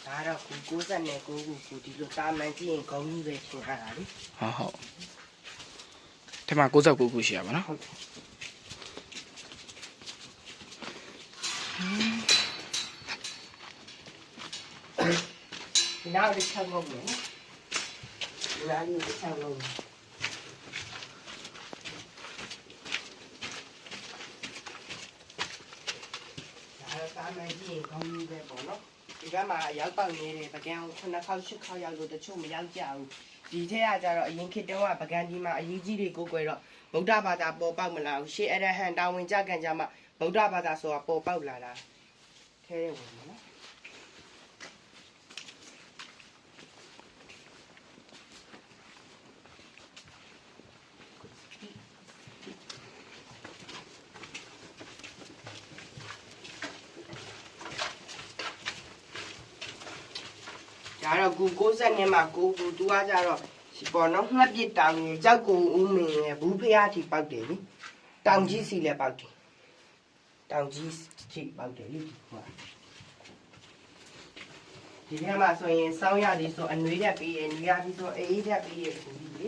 ဒါတော့69ခုဒီလိုတာမန်ကြည့်ရင်ခေါင်းကြီးပဲထင်ရတာလေဟုတ်ဒီမှာ69ခုရှိရပါနော်ဟုတ်ဒီနောက်တစ်ချက်လုံးမယ်ဒီနောက်တစ်ချက်လုံးဒါတော့တာမန်ကြည့်ရင်ခေါင်းကြီးပဲပေါ့နော်ဒီကမှာရောက်ပေါက်နေတဲ့ပကံ9ခေါက်10ခေါက်ရောက်လို့တချို့မရောက်ကြဘူးဒီထက်ကကြတော့အရင်ခေတ်တုန်းကပကံဒီမှာအရေးကြီးတွေကိုကိုယ်တော့ဗုဒ္ဓဘာသာပေါ်ပေါက်မလာဘူးရှေးအရဟံတာဝန်ကြကံကြမှာဗုဒ္ဓဘာသာဆိုတာပေါ်ပေါက်လာတာထဲထဲဝင်နော်ဒါတော့90နဲ့မှ9ခုသူကကြတော့ပေါ်နော်ငှက်ပစ်တောင်ကြီးကြောက်ကူဦးမင်းရဲ့ဘူးဖျားထိပောက်တယ်လေတောင်ကြီးစီလည်းပောက်တယ်တောင်ကြီးထိပောက်တယ်လေဟုတ်ဒီထဲမှာဆိုရင်စောင်းရသည်ဆိုအနွေးရက်ပြီးရနေရသည်ဆိုအေးရက်ပြီးရခုကြီးလေ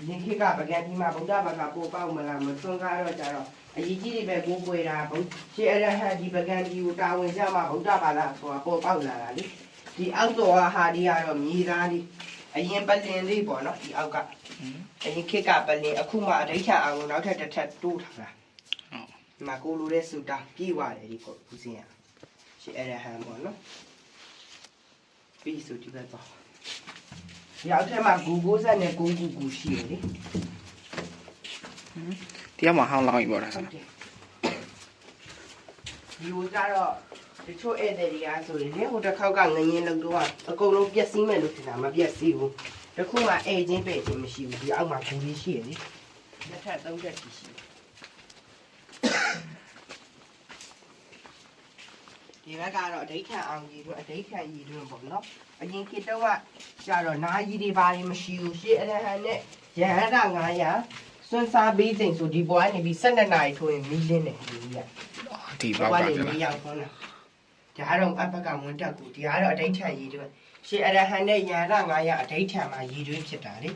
ဒီခေတ်ကပကံဒီမှာဗုဒ္ဓဘာသာပို့ပေါက်မလားမသွန်ကားတော့ကြတော့အရေးကြီးတွေပဲကိုးကွယ်တာဘုရှေးအရဟံဒီပကံဒီကိုတာဝန်ကြမှာဗုဒ္ဓဘာသာဆိုတာပေါ်ပေါက်လာတာလေဒီအောက်တော်ဟာဒီကတော့မြေသားလေးအရင်ပလင်လေးပေါ့နော်ဒီအောက်ကအရင်ခေတ်ကပလင်အခုမှအဋိဌာအောင်နောက်ထပ်တစ်ထပ်တိုးထားတာဒီမှာကိုလိုတဲ့စူတာပြေးသွားတယ်ဒီပေါ့ဦးစင်းရရှေးအရဟံပေါ့နော်ပြီးဆိုဒီဘက်တော့ဒီအောက်ထက်မှာ90နဲ့9ခုရှိတယ်လေတရားမှာဟောင်းလောင်းပြီပေါ့ဒါဆိုဒီလိုကြတော့တချို့ဧည့်သည်တွေကဆိုရင်လေဟိုတစ်ခေါက်ကငရင်လောက်တော့အကုန်လုံးပျက်စီးမယ်လို့ထင်တာမပျက်စီးဘူးတခုမှဧည့်ချင်းပဲ့ချင်းမရှိဘူးဒီအောက်မှာဘူးလေးရှိရလေတစ်ထပ်သုံးထပ်ရှိဒီဘက်ကတော့အဋိဌာအောင်ကြီးတို့အဋိဌာကြီးတို့ပေါ့နော်အရင်ခေတ်တုန်းကကျတော့နာကြီးတွေဘာတွေမရှိဘူးရှေးအရဟံနဲ့ရဟန္တာ900စွန့်စားပေးချိန်ဆိုဒီဘွားနေပြီး12နာရီထိုးရင်မီးလင်းတယ်ဒီကြီးကဒီပေါက်ပါဗျာမရောက်ဘူးလားဒါကတော့အဘကဝန်တက်ကူဒီကတော့အဋိဌာန်ရည်တွေရှေးအရဟံနဲ့ယန္တာ900အဋိဌာန်မှာရည်တွေဖြစ်တာလေ